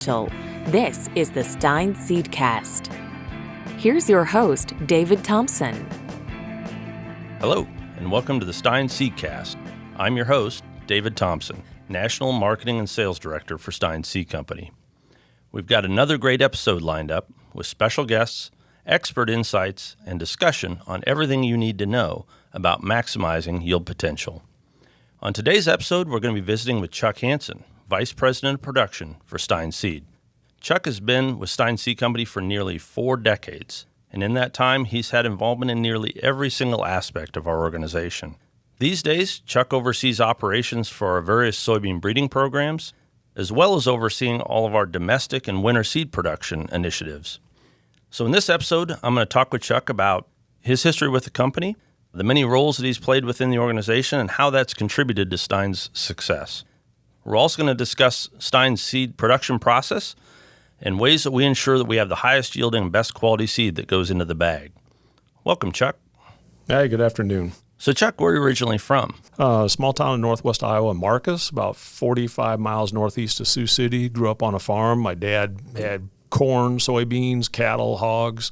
This is the Stine Seedcast. Here's your host, David Thompson. Hello, and welcome to the Stine Seedcast. I'm your host, David Thompson, National Marketing and Sales Director for Stine Seed Company. We've got another great episode lined up with special guests, expert insights, and discussion on everything you need to know about maximizing yield potential. On today's episode, we're going to be visiting with Chuck Hansen, Vice President of Production for Stine Seed. Chuck has been with Stine Seed Company for nearly 4 decades, and in that time, he's had involvement in nearly every single aspect of our organization. These days, Chuck oversees operations for our various soybean breeding programs, as well as overseeing all of our domestic and winter seed production initiatives. So in this episode, I'm going to talk with Chuck about his history with the company, the many roles that he's played within the organization, and how that's contributed to Stine's success. We're also going to discuss Stine's seed production process and ways that we ensure that we have the highest yielding and best quality seed that goes into the bag. Welcome, Chuck. Hey, good afternoon. So, Chuck, where are you originally from? A small town in northwest Iowa, Marcus, about 45 miles northeast of Sioux City. Grew up on a farm. My dad had corn, soybeans, cattle, hogs.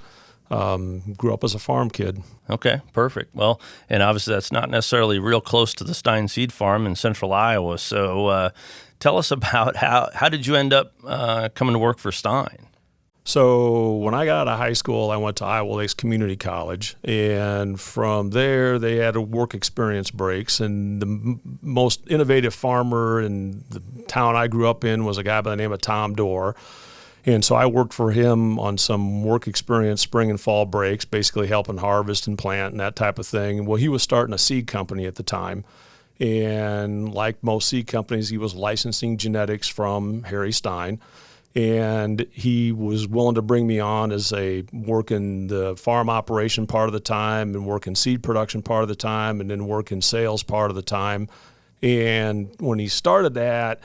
Grew up as a farm kid. Okay, perfect. Well, and obviously that's not necessarily real close to the Stine Seed Farm in central Iowa. So tell us about how did you end up coming to work for Stine? So when I got out of high school, I went to Iowa Lakes Community College, and from there they had work experience breaks. And the most innovative farmer in the town I grew up in was a guy by the name of Tom Dorr. And so I worked for him on some work experience spring and fall breaks, basically helping harvest and plant and that type of thing. Well, he was starting a seed company at the time. And like most seed companies, he was licensing genetics from Harry Stine. And he was willing to bring me on as working the farm operation part of the time and working seed production part of the time and then working sales part of the time. And when he started that,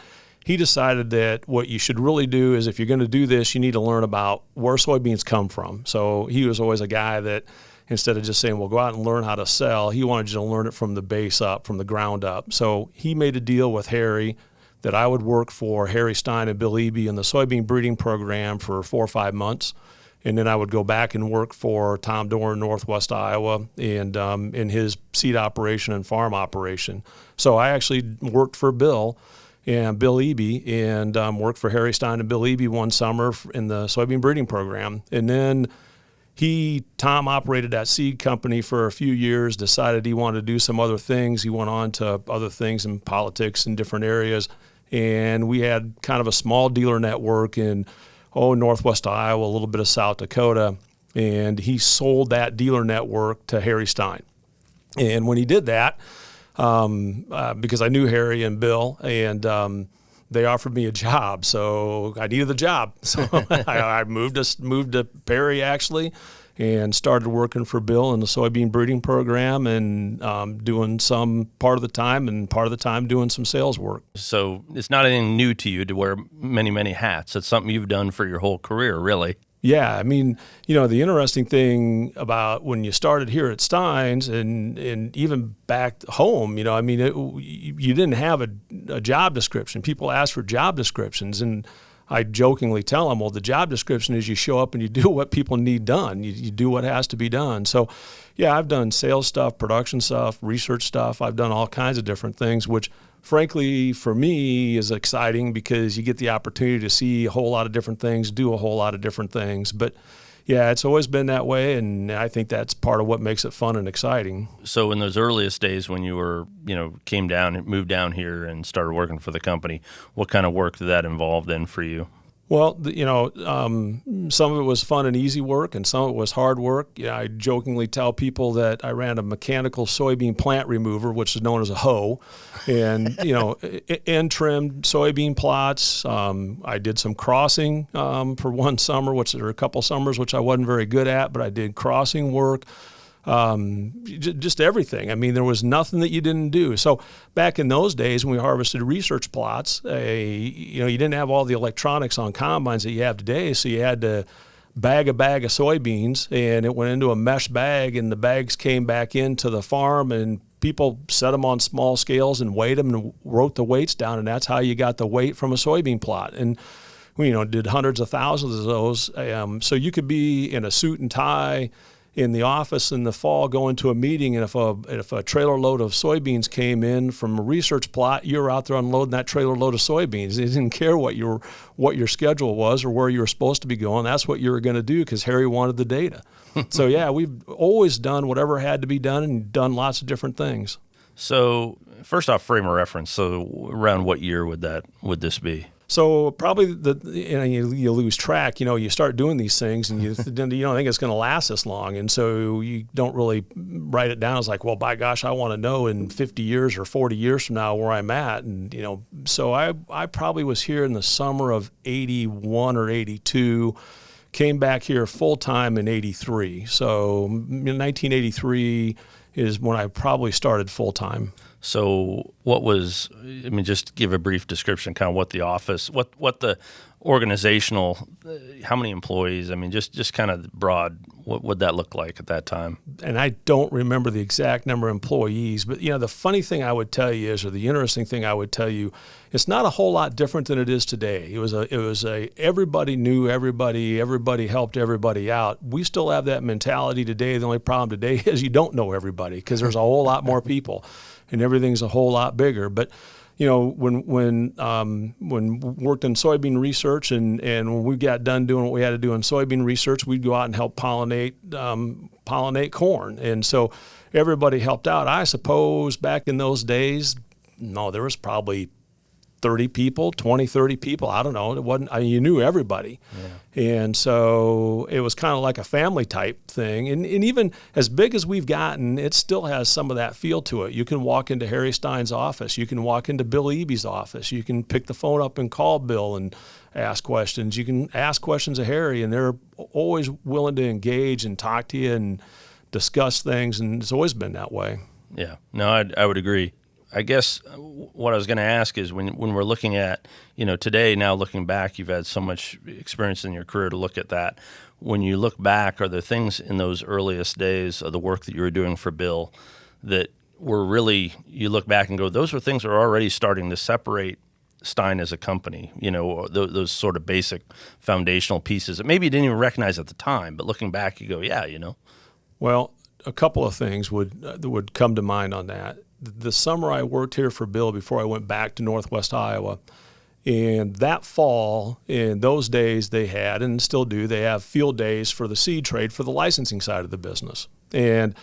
he decided that what you should really do is if you're going to do this, you need to learn about where soybeans come from. So he was always a guy that instead of just saying, well, go out and learn how to sell, he wanted you to learn it from the base up, from the ground up. So he made a deal with Harry that I would work for Harry Stine and Bill Eby in the soybean breeding program for 4 or 5 months. And then I would go back and work for Tom Dorr in northwest Iowa and in his seed operation and farm operation. So I actually worked for Bill Eby, and worked for Harry Stine and Bill Eby one summer in the soybean breeding program. And then Tom operated that seed company for a few years, decided he wanted to do some other things. He went on to other things in politics in different areas. And we had kind of a small dealer network in, northwest Iowa, a little bit of South Dakota. And he sold that dealer network to Harry Stine. And when he did that, because I knew Harry and Bill, and they offered me a job, so I needed the job. So I moved to Perry actually, and started working for Bill in the soybean breeding program, and doing some part of the time, and part of the time doing some sales work. So it's not anything new to you to wear many, many hats. It's something you've done for your whole career, really. Yeah, I mean, the interesting thing about when you started here at Stine's and even back home, you didn't have a job description. People ask for job descriptions, and I jokingly tell them, well, the job description is you show up and you do what people need done. You do what has to be done. So, yeah, I've done sales stuff, production stuff, research stuff. I've done all kinds of different things, which frankly, for me, is exciting because you get the opportunity to see a whole lot of different things, do a whole lot of different things. But yeah, it's always been that way, and I think that's part of what makes it fun and exciting. So in those earliest days when you were, came down and moved down here and started working for the company, what kind of work did that involve then for you? Well, some of it was fun and easy work, and some of it was hard work. I jokingly tell people that I ran a mechanical soybean plant remover, which is known as a hoe, and end trimmed soybean plots. I did some crossing for one summer, or a couple summers, which I wasn't very good at, but I did crossing work. Just everything. I mean, there was nothing that you didn't do. So back in those days when we harvested research plots, you didn't have all the electronics on combines that you have today. So you had to bag a bag of soybeans, and it went into a mesh bag, and the bags came back into the farm, and people set them on small scales and weighed them and wrote the weights down, and that's how you got the weight from a soybean plot. And we, did hundreds of thousands of those. So you could be in a suit and tie in the office in the fall going to a meeting, and if a trailer load of soybeans came in from a research plot, you were out there unloading that trailer load of soybeans. It didn't care what your schedule was or where you were supposed to be going. That's what you were going to do because Harry wanted the data. So yeah, we've always done whatever had to be done and done lots of different things. So first off, frame of reference. So around what year would this be? So probably you lose track. You start doing these things and you don't think it's going to last this long, and so you don't really write it down. It's like, well, by gosh, I want to know in 50 years or 40 years from now where I'm at, and So I probably was here in the summer of '81 or '82. Came back here full time in '83. So in 1983 is when I probably started full time. So just give a brief description, kind of what the office, what the organizational, how many employees, just kind of broad, what would that look like at that time? And I don't remember the exact number of employees, but the funny thing I would tell you is, or the interesting thing I would tell you, it's not a whole lot different than it is today. It was everybody knew everybody helped everybody out. We still have that mentality today. The only problem today is you don't know everybody because there's a whole lot more people. And everything's a whole lot bigger. But when worked in soybean research and when we got done doing what we had to do in soybean research, we'd go out and help pollinate corn. And so everybody helped out. I suppose back in those days, there was probably 30 people, 20, 30 people. I don't know. It wasn't, you knew everybody. Yeah. And so it was kind of like a family type thing. And even as big as we've gotten, it still has some of that feel to it. You can walk into Harry Stine's office. You can walk into Bill Eby's office. You can pick the phone up and call Bill and ask questions. You can ask questions of Harry, and they're always willing to engage and talk to you and discuss things. And it's always been that way. Yeah. No, I would agree. I guess what I was going to ask is when we're looking at, today, now looking back, you've had so much experience in your career to look at that. When you look back, are there things in those earliest days of the work that you were doing for Bill that were really, you look back and go, those were things that are already starting to separate Stine as a company, those sort of basic foundational pieces that maybe you didn't even recognize at the time, but looking back, you go, yeah, Well, a couple of things would come to mind on that. The summer I worked here for Bill before I went back to Northwest Iowa, and that fall, in those days they had, and still do, they have field days for the seed trade for the licensing side of the business. And,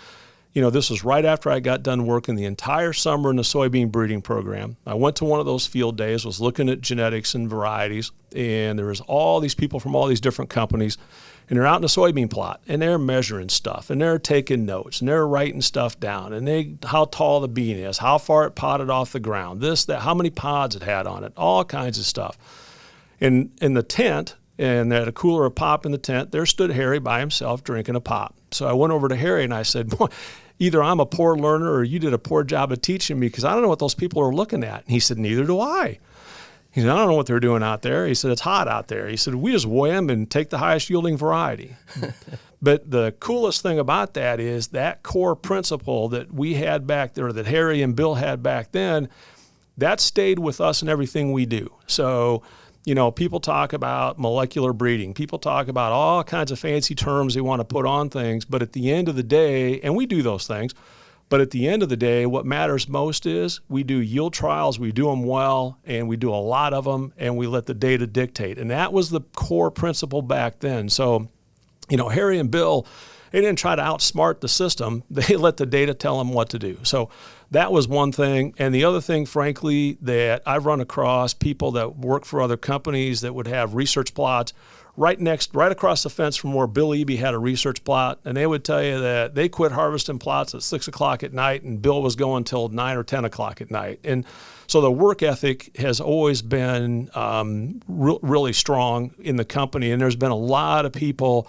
this was right after I got done working the entire summer in the soybean breeding program. I went to one of those field days, was looking at genetics and varieties, and there was all these people from all these different companies, and they're out in a soybean plot, and they're measuring stuff, and they're taking notes, and they're writing stuff down, and how tall the bean is, how far it potted off the ground, this, that, how many pods it had on it, all kinds of stuff. In the tent, and they had a cooler of pop in the tent, there stood Harry by himself drinking a pop. So I went over to Harry and I said, boy, either I'm a poor learner or you did a poor job of teaching me because I don't know what those people are looking at. And he said, neither do I. He said, I don't know what they're doing out there. He said, it's hot out there. He said, we just weigh them and take the highest yielding variety. But the coolest thing about that is that core principle that we had back there, that Harry and Bill had back then, that stayed with us in everything we do. So, people talk about molecular breeding. People talk about all kinds of fancy terms they want to put on things. But at the end of the day, and we do those things, but at the end of the day, what matters most is we do yield trials, we do them well, and we do a lot of them, and we let the data dictate. And that was the core principle back then. So, Harry and Bill, they didn't try to outsmart the system. They let the data tell them what to do. So that was one thing. And the other thing, frankly, that I've run across people that work for other companies that would have research plots right across the fence from where Bill Eby had a research plot. And they would tell you that they quit harvesting plots at 6 o'clock at night and Bill was going till 9 or 10 o'clock at night. And so the work ethic has always been really strong in the company. And there's been a lot of people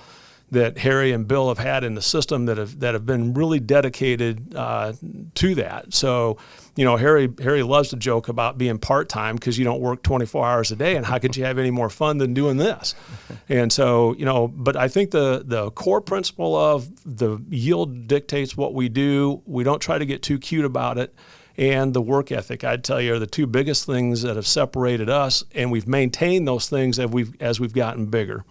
that Harry and Bill have had in the system that have been really dedicated to that. So, Harry loves to joke about being part-time because you don't work 24 hours a day, and how could you have any more fun than doing this? And so, but I think the core principle of the yield dictates what we do. We don't try to get too cute about it. and the work ethic, I'd tell you, are the two biggest things that have separated us, and we've maintained those things as we've gotten bigger.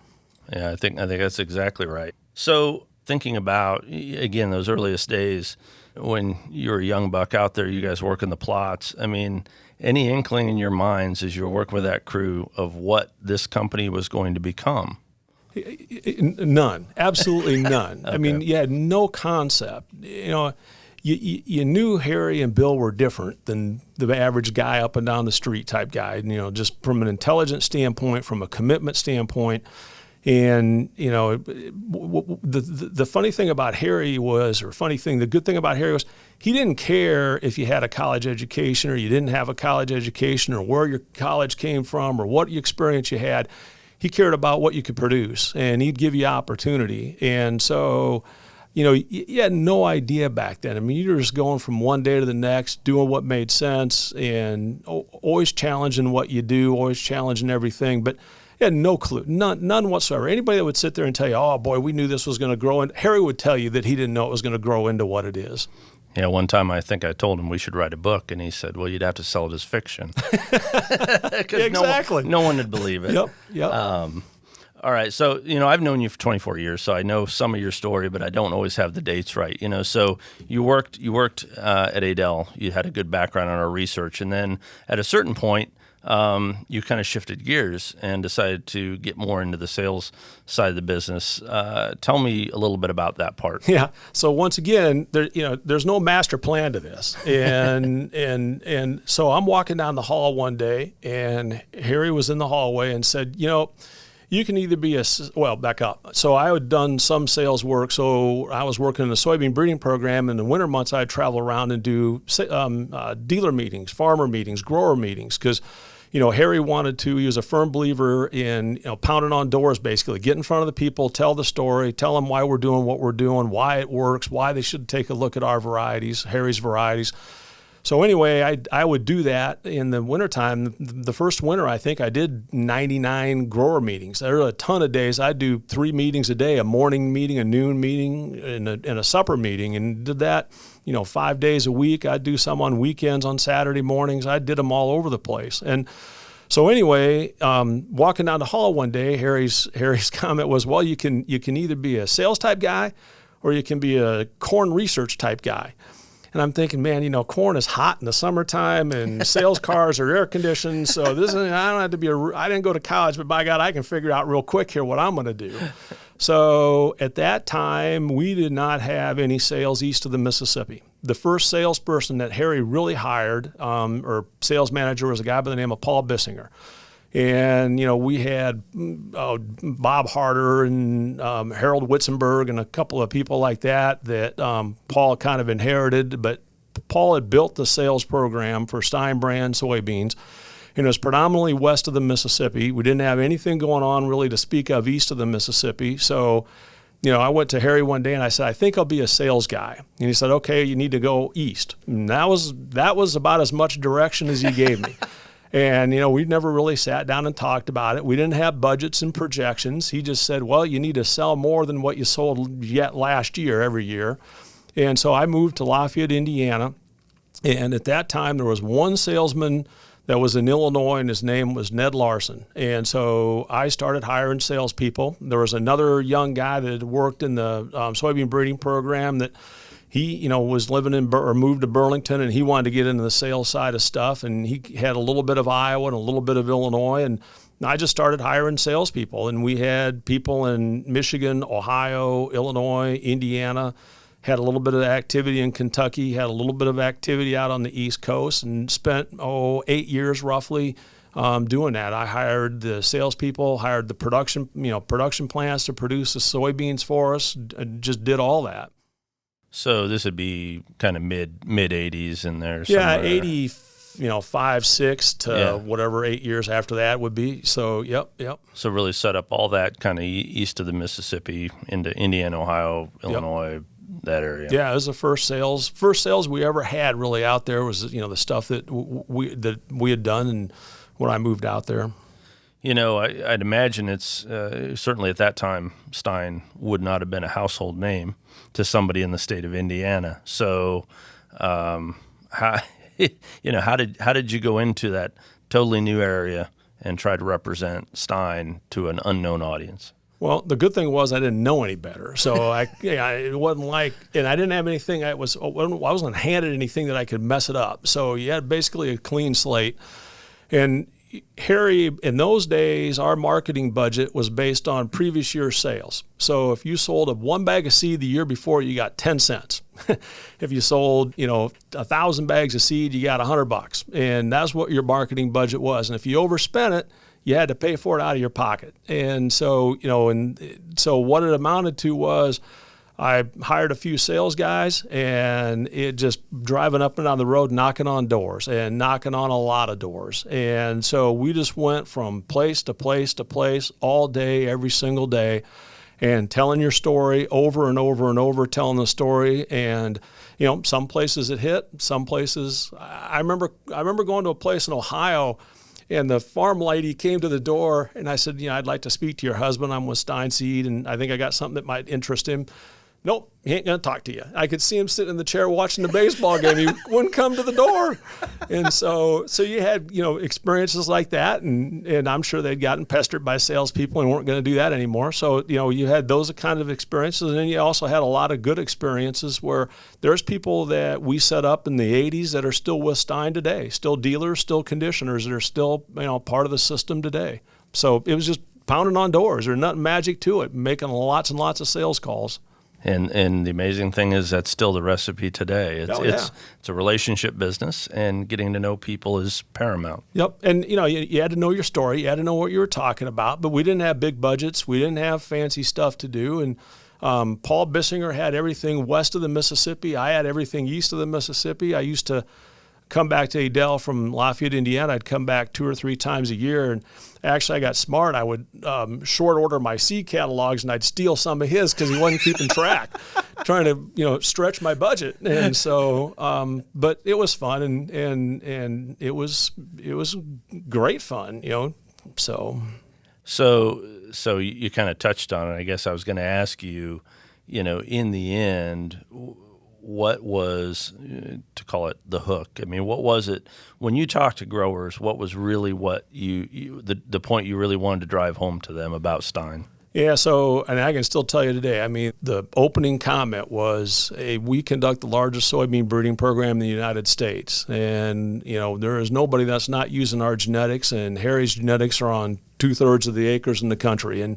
Yeah, I think that's exactly right. So thinking about, again, those earliest days when you were a young buck out there, you guys working the plots, I mean, any inkling in your minds as you were working with that crew of what this company was going to become? None, absolutely none. Okay. I mean, you had no concept. You knew Harry and Bill were different than the average guy up and down the street type guy, just from an intelligence standpoint, from a commitment standpoint. And, the funny thing about Harry the good thing about Harry was he didn't care if you had a college education or you didn't have a college education or where your college came from or what experience you had. He cared about what you could produce, and he'd give you opportunity. And so, you had no idea back then. I mean, you were just going from one day to the next, doing what made sense, and always challenging what you do, always challenging everything. But you had no clue, none whatsoever. Anybody that would sit there and tell you, oh, boy, we knew this was going to grow, and Harry would tell you that he didn't know it was going to grow into what it is. Yeah, one time I think I told him we should write a book, and he said, well, you'd have to sell it as fiction. Exactly. No one would believe it. Yep. All right, so, I've known you for 24 years, so I know some of your story, but I don't always have the dates right. So you worked at Adel. You had a good background on our research, and then at a certain point, you kind of shifted gears and decided to get more into the sales side of the business. Tell me a little bit about that part. Yeah. So once again, there's no master plan to this, and so I'm walking down the hall one day, and Harry was in the hallway and said, you can either be back up. So I had done some sales work. So I was working in the soybean breeding program. In the winter months, I'd travel around and do dealer meetings, farmer meetings, grower meetings, because Harry he was a firm believer in, pounding on doors, basically. Get in front of the people, tell the story, tell them why we're doing what we're doing, why it works, why they should take a look at our varieties, Harry's varieties. So anyway, I would do that in the wintertime. The first winter, I think I did 99 grower meetings. There were a ton of days. I'd do 3 meetings a day, a morning meeting, a noon meeting, and a supper meeting, and did that 5 days a week. I'd do some on weekends, on Saturday mornings. I did them all over the place. And so anyway, walking down the hall one day, Harry's comment was, well, you can either be a sales type guy or you can be a corn research type guy. And I'm thinking, man, corn is hot in the summertime, and sales cars are air conditioned. So I don't have to be I didn't go to college, but by God, I can figure out real quick here what I'm going to do. So at that time, we did not have any sales east of the Mississippi. The first salesperson that Harry really hired, or sales manager, was a guy by the name of Paul Bissinger. And, we had Bob Harder and Harold Witzenberg and a couple of people like that Paul kind of inherited. But Paul had built the sales program for Stine brand soybeans. And it was predominantly west of the Mississippi. We didn't have anything going on really to speak of east of the Mississippi. So, I went to Harry one day and I said, I think I'll be a sales guy. And he said, okay, you need to go east. And that was about as much direction as he gave me. And, we never really sat down and talked about it. We didn't have budgets and projections. He just said, well, you need to sell more than what you sold yet last year every year. And so I moved to Lafayette, Indiana. And at that time, there was one salesman that was in Illinois, and his name was Ned Larson. And so I started hiring salespeople. There was another young guy that had worked in the soybean breeding program that he, was living or moved to Burlington, and he wanted to get into the sales side of stuff. And he had a little bit of Iowa and a little bit of Illinois. And I just started hiring salespeople. And we had people in Michigan, Ohio, Illinois, Indiana, had a little bit of activity in Kentucky, had a little bit of activity out on the East Coast, and spent, 8 years roughly doing that. I hired the salespeople, hired the production plants to produce the soybeans for us, just did all that. So this would be kind of mid 80s in there. Yeah, somewhere. 5, 6 to whatever 8 years after that would be. So, yep. So really set up all that kind of east of the Mississippi into Indiana, Ohio, Illinois, that area. Yeah, it was the first sales we ever had really out there was, the stuff that we had done and when I moved out there. I'd imagine it's certainly at that time, Stine would not have been a household name to somebody in the state of Indiana. So how how did you go into that totally new area and try to represent Stine to an unknown audience? Well, the good thing was I didn't know any better, so it wasn't like, and I didn't have anything. I wasn't handed anything that I could mess it up. So you had basically a clean slate. And Harry, in those days, our marketing budget was based on previous year's sales. So if you sold one bag of seed the year before, you got 10 cents. If you sold, 1,000 bags of seed, you got $100, and that's what your marketing budget was. And if you overspent it, you had to pay for it out of your pocket. And so, so what it amounted to was I hired a few sales guys, and it just driving up and down the road, knocking on doors and knocking on a lot of doors. And so we just went from place to place to place all day, every single day, and telling your story over and over and over, telling the story. And, some places it hit, some places, I remember going to a place in Ohio, and the farm lady came to the door, and I said, I'd like to speak to your husband. I'm with Stine Seed, and I think I got something that might interest him. Nope, he ain't going to talk to you. I could see him sitting in the chair watching the baseball game. He wouldn't come to the door. And so you had, experiences like that, and I'm sure they'd gotten pestered by salespeople and weren't going to do that anymore. So, you had those kind of experiences. And then you also had a lot of good experiences where there's people that we set up in the 80s that are still with Stine today, still dealers, still conditioners that are still, part of the system today. So it was just pounding on doors. There's nothing magic to it, making lots and lots of sales calls. And the amazing thing is that's still the recipe today. It's a relationship business, and getting to know people is paramount. Yep. And, you had to know your story. You had to know what you were talking about. But we didn't have big budgets. We didn't have fancy stuff to do. And Paul Bissinger had everything west of the Mississippi. I had everything east of the Mississippi. I used to come back to Adel from Lafayette, Indiana. I'd come back 2 or 3 times a year. And actually, I got smart. I would short order my seed catalogs, and I'd steal some of his because he wasn't keeping track, trying to stretch my budget. And so, but it was fun, and it was great fun, So you kind of touched on it. I guess I was going to ask you, in the end, what was, to call it the hook? I mean, what was it when you talked to growers? What was really what the point you really wanted to drive home to them about Stine? Yeah, so, and I can still tell you today, I mean, the opening comment was, we conduct the largest soybean breeding program in the United States. And, there is nobody that's not using our genetics, and Harry's genetics are on 2/3 of the acres in the country. And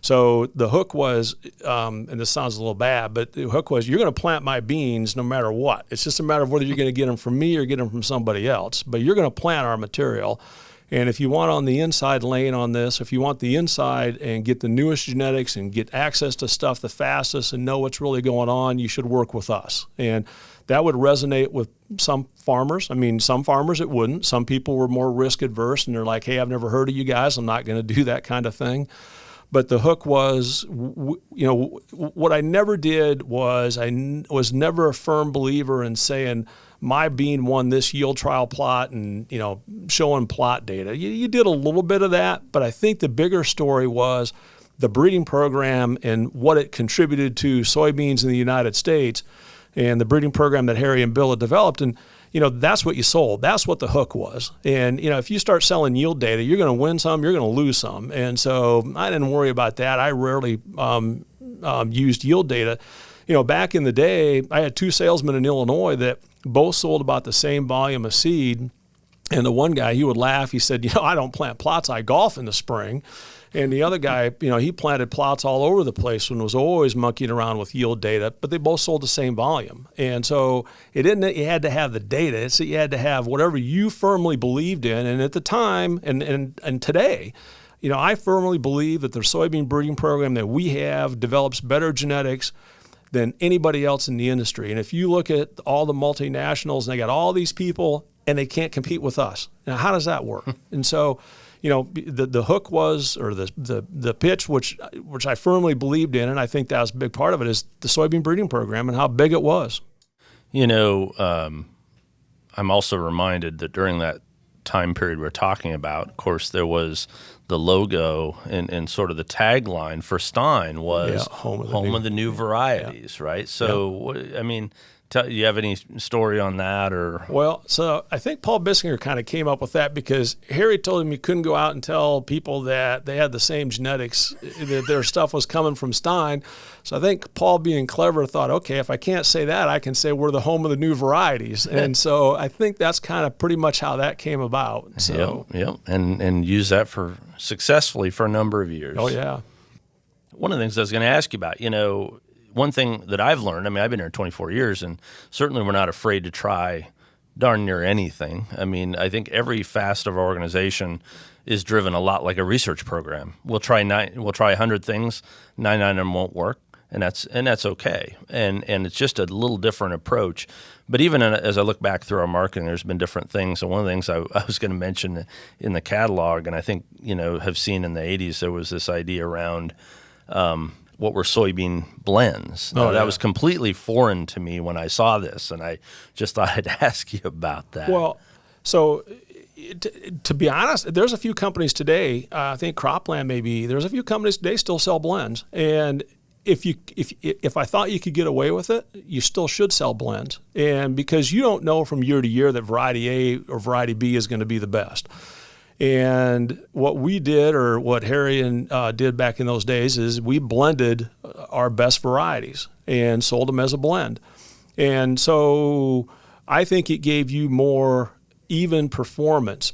so the hook was, and this sounds a little bad, but the hook was, you're going to plant my beans no matter what. It's just a matter of whether you're going to get them from me or get them from somebody else. But you're going to plant our material. And if you want on the inside lane on this, if you want the inside and get the newest genetics and get access to stuff the fastest and know what's really going on, you should work with us. And that would resonate with some farmers. I mean, some farmers it wouldn't. Some people were more risk adverse, and they're like, hey, I've never heard of you guys. I'm not going to do that kind of thing. But the hook was, what I never did was I was never a firm believer in saying my bean won this yield trial plot and, showing plot data. You did a little bit of that, but I think the bigger story was the breeding program and what it contributed to soybeans in the United States and the breeding program that Harry and Bill had developed. And, that's what you sold. That's what the hook was. And, if you start selling yield data, you're going to win some, you're going to lose some. And so I didn't worry about that. I rarely used yield data. Back in the day, I had 2 salesmen in Illinois that both sold about the same volume of seed. And the one guy, he would laugh. He said, I don't plant plots, I golf in the spring. And the other guy, he planted plots all over the place and was always monkeying around with yield data, but they both sold the same volume. And so it didn't that you had to have the data, it's that you had to have whatever you firmly believed in. And at the time and today, I firmly believe that the soybean breeding program that we have develops better genetics than anybody else in the industry. And if you look at all the multinationals, and they got all these people and they can't compete with us. Now, how does that work? And so, the hook was, or the pitch, which I firmly believed in, and I think that was a big part of it, is the soybean breeding program and how big it was. I'm also reminded that during that time period we're talking about, of course, there was the logo and sort of the tagline for Stine was home of the new varieties, right? So, I mean, do you have any story on that? Or Well, so I think Paul Bissinger kind of came up with that because Harry told him you couldn't go out and tell people that they had the same genetics, that their stuff was coming from Stine. So I think Paul, being clever, thought, okay, if I can't say that, I can say we're the home of the new varieties. And so I think that's kind of pretty much how that came about. So Yep. And use that successfully for a number of years. Oh, yeah. One of the things I was going to ask you about, one thing that I've learned, I mean, I've been here 24 years, and certainly we're not afraid to try darn near anything. I mean, I think every facet of our organization is driven a lot like a research program. We'll try 100 things, 99 of them won't work, and that's okay. And it's just a little different approach. But even as I look back through our marketing, there's been different things. And one of the things I was going to mention in the catalog, and I think have seen in the 80s, there was this idea around what were soybean blends. That was completely foreign to me when I saw this, and I just thought I'd ask you about that. Well, so to be honest, there's a few companies today, I think Cropland maybe, there's a few companies today still sell blends. And if I thought you could get away with it, you still should sell blends. And because you don't know from year to year that variety A or variety B is going to be the best. And what we did, or what Harry did back in those days, is we blended our best varieties and sold them as a blend. And so I think it gave you more even performance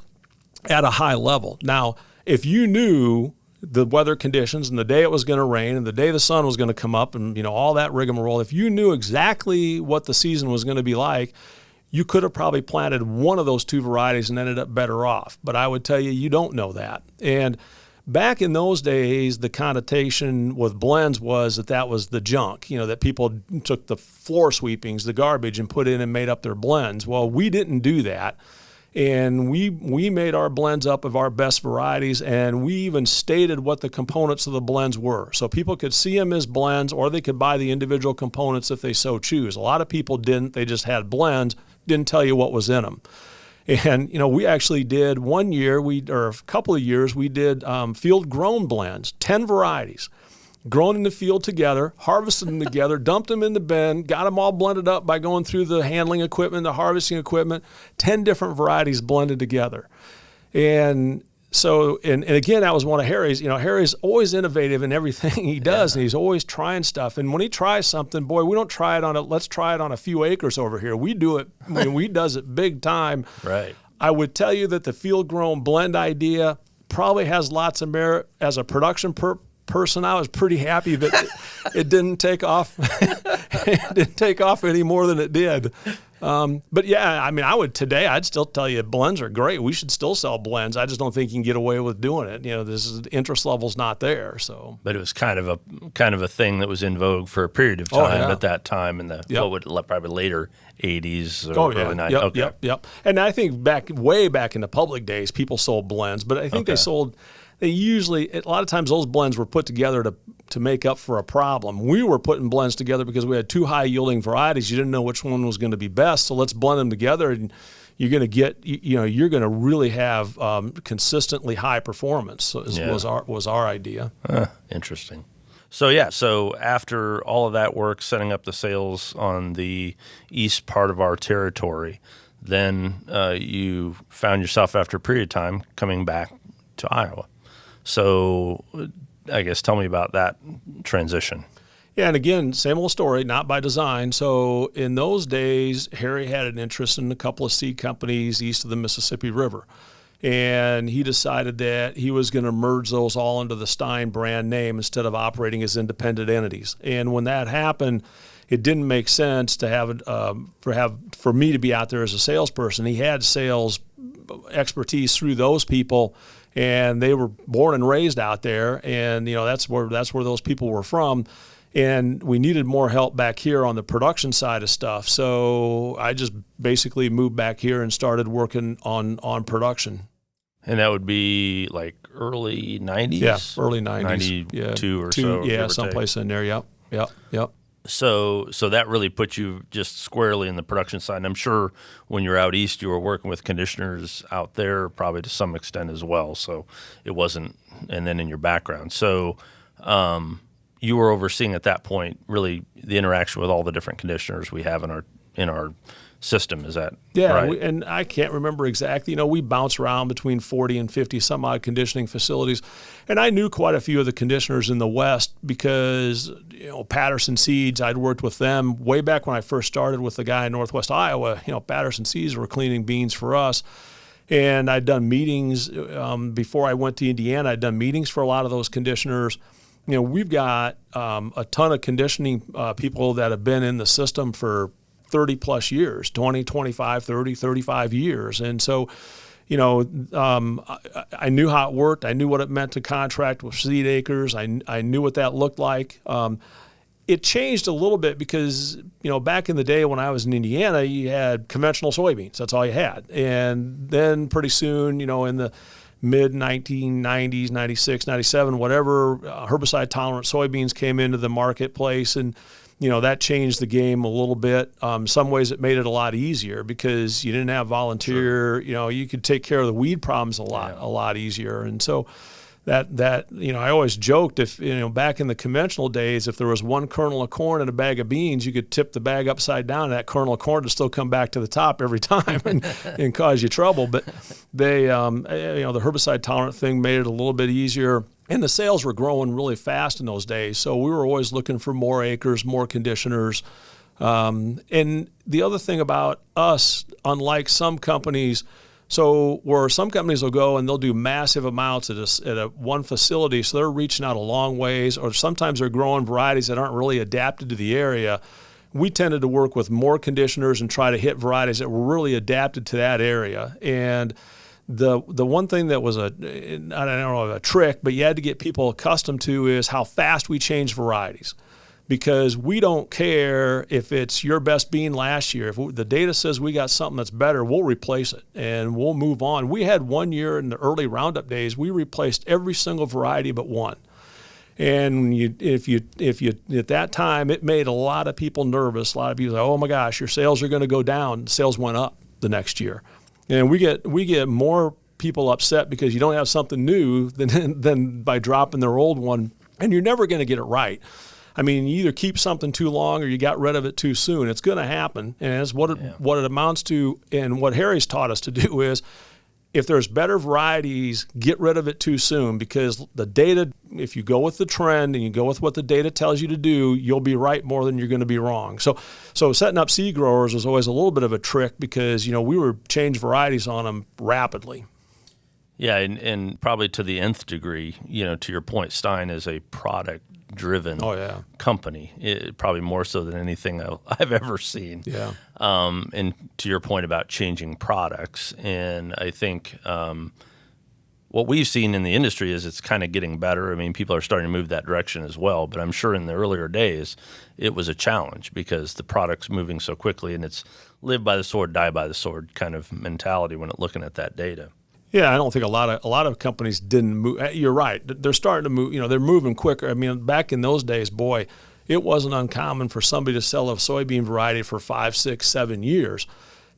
at a high level. Now, if you knew the weather conditions and the day it was going to rain and the day the sun was going to come up and all that rigmarole, if you knew exactly what the season was going to be like, you could have probably planted one of those two varieties and ended up better off. But I would tell you, you don't know that. And back in those days, the connotation with blends was that was the junk, that people took the floor sweepings, the garbage, and put in and made up their blends. Well, we didn't do that. And we made our blends up of our best varieties, and we even stated what the components of the blends were. So people could see them as blends, or they could buy the individual components if they so choose. A lot of people didn't. They just had blends, didn't tell you what was in them. And, we actually did one year, or a couple of years, we did field-grown blends, 10 varieties, grown in the field together, harvested them together, dumped them in the bin, got them all blended up by going through the handling equipment, the harvesting equipment, 10 different varieties blended together. And so, and again, that was one of Harry's. Harry's always innovative in everything he does, and he's always trying stuff. And when he tries something, boy, we don't try it let's try it on a few acres over here. We do it, we does it big time. Right. I would tell you that the field-grown blend idea probably has lots of merit as a production person. I was pretty happy that it didn't take off. It didn't take off any more than it did. But yeah, I mean, I'd still tell you blends are great. We should still sell blends. I just don't think you can get away with doing it. The interest level's not there. So, but it was kind of a thing that was in vogue for a period of time at that time in the probably later 80s or early 90s. Yep. And I think way back in the public days, people sold blends, but I think they usually, a lot of times those blends were put together to make up for a problem. We were putting blends together because we had two high yielding varieties. You didn't know which one was going to be best. So let's blend them together, and you're going to get, you're going to really have consistently high performance. Was our idea. Interesting. So after all of that work, setting up the sales on the east part of our territory, then you found yourself after a period of time coming back to Iowa. So I guess tell me about that transition. Yeah, and again, same old story, not by design. So in those days, Harry had an interest in a couple of seed companies east of the Mississippi River. And he decided that he was going to merge those all into the Stine brand name instead of operating as independent entities. And when that happened, it didn't make sense to have for me to be out there as a salesperson. He had sales expertise through those people, and they were born and raised out there, and that's where those people were from. And we needed more help back here on the production side of stuff. So I just basically moved back here and started working on production. And that would be like early 90s? Yeah, early 90s. 92 or so. Yeah, someplace in there, yep. So that really put you just squarely in the production side. And I'm sure when you're out east, you were working with conditioners out there probably to some extent as well. So it wasn't, and then in your background. So you were overseeing at that point really the interaction with all the different conditioners we have in our system. Is that right? And I can't remember exactly. We bounce around between 40 and 50 some odd conditioning facilities. And I knew quite a few of the conditioners in the West because, Patterson Seeds, I'd worked with them way back when I first started with the guy in Northwest Iowa. Patterson Seeds were cleaning beans for us. And I'd done meetings before I went to Indiana. I'd done meetings for a lot of those conditioners. We've got a ton of conditioning people that have been in the system for 30 plus years, 20, 25, 30, 35 years. And so, I knew how it worked. I knew what it meant to contract with seed acres. I knew what that looked like. It changed a little bit because, back in the day when I was in Indiana, you had conventional soybeans. That's all you had. And then pretty soon, in the mid 1990s, 96, 97, whatever, herbicide tolerant soybeans came into the marketplace, and that changed the game a little bit. Some ways it made it a lot easier because you didn't have volunteer. Sure. You could take care of the weed problems a lot easier. And so that I always joked if back in the conventional days, if there was one kernel of corn in a bag of beans, you could tip the bag upside down, and that kernel of corn would still come back to the top every time and cause you trouble. But they, the herbicide tolerant thing made it a little bit easier. And the sales were growing really fast in those days. So we were always looking for more acres, more conditioners. And the other thing about us, unlike some companies, where some companies will go and they'll do massive amounts at one facility, so they're reaching out a long ways, or sometimes they're growing varieties that aren't really adapted to the area. We tended to work with more conditioners and try to hit varieties that were really adapted to that area. And the one thing that was a trick, but you had to get people accustomed to is how fast we change varieties. Because we don't care if it's your best bean last year. If the data says we got something that's better, we'll replace it and we'll move on. We had one year in the early Roundup days, we replaced every single variety but one. And if you at that time, it made a lot of people nervous. A lot of people say, "Oh my gosh, your sales are going to go down." Sales went up the next year. And we get more people upset because you don't have something new than by dropping their old one, and you're never going to get it right. I mean, you either keep something too long or you got rid of it too soon. It's going to happen, and it's what it amounts to. And what Harry's taught us to do is, if there's better varieties, get rid of it too soon, because the data, if you go with the trend and you go with what the data tells you to do, you'll be right more than you're going to be wrong. So setting up seed growers was always a little bit of a trick because, we were change varieties on them rapidly. Yeah, and probably to the nth degree, to your point, Stine is a product-driven company, probably more so than anything I've ever seen. Yeah. And to your point about changing products, and I think what we've seen in the industry is it's kind of getting better. I mean, people are starting to move that direction as well, but I'm sure in the earlier days it was a challenge because the product's moving so quickly, and it's live by the sword, die by the sword kind of mentality when looking at that data. Yeah, I don't think a lot of companies didn't move. You're right. They're starting to move. They're moving quicker. I mean, back in those days, boy, it wasn't uncommon for somebody to sell a soybean variety for 5, 6, 7 years.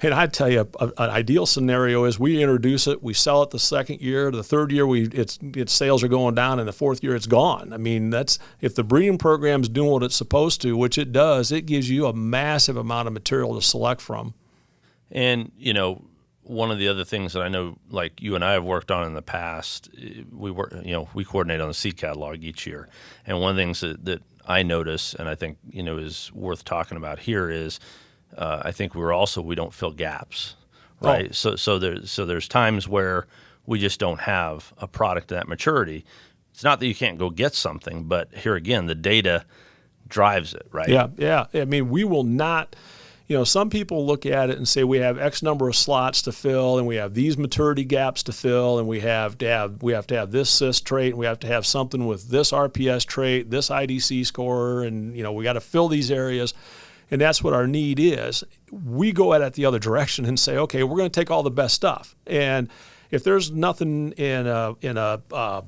And I'd tell you, an ideal scenario is we introduce it, we sell it the second year, the third year its sales are going down, and the fourth year it's gone. I mean, that's if the breeding program's doing what it's supposed to, which it does. It gives you a massive amount of material to select from. And one of the other things that I know, like you and I have worked on in the past, we coordinate on the seed catalog each year. And one of the things that I notice, and I think, is worth talking about here is, I think we don't fill gaps, right? Oh. So there's times where we just don't have a product at that maturity. It's not that you can't go get something, but here again, the data drives it, right? Yeah. I mean, we will not. Some people look at it and say we have X number of slots to fill, and we have these maturity gaps to fill, and we have to have this CIS trait, and we have to have something with this RPS trait, this IDC score, and we got to fill these areas, and that's what our need is. We go at it the other direction and say, okay, we're going to take all the best stuff, and if there's nothing in a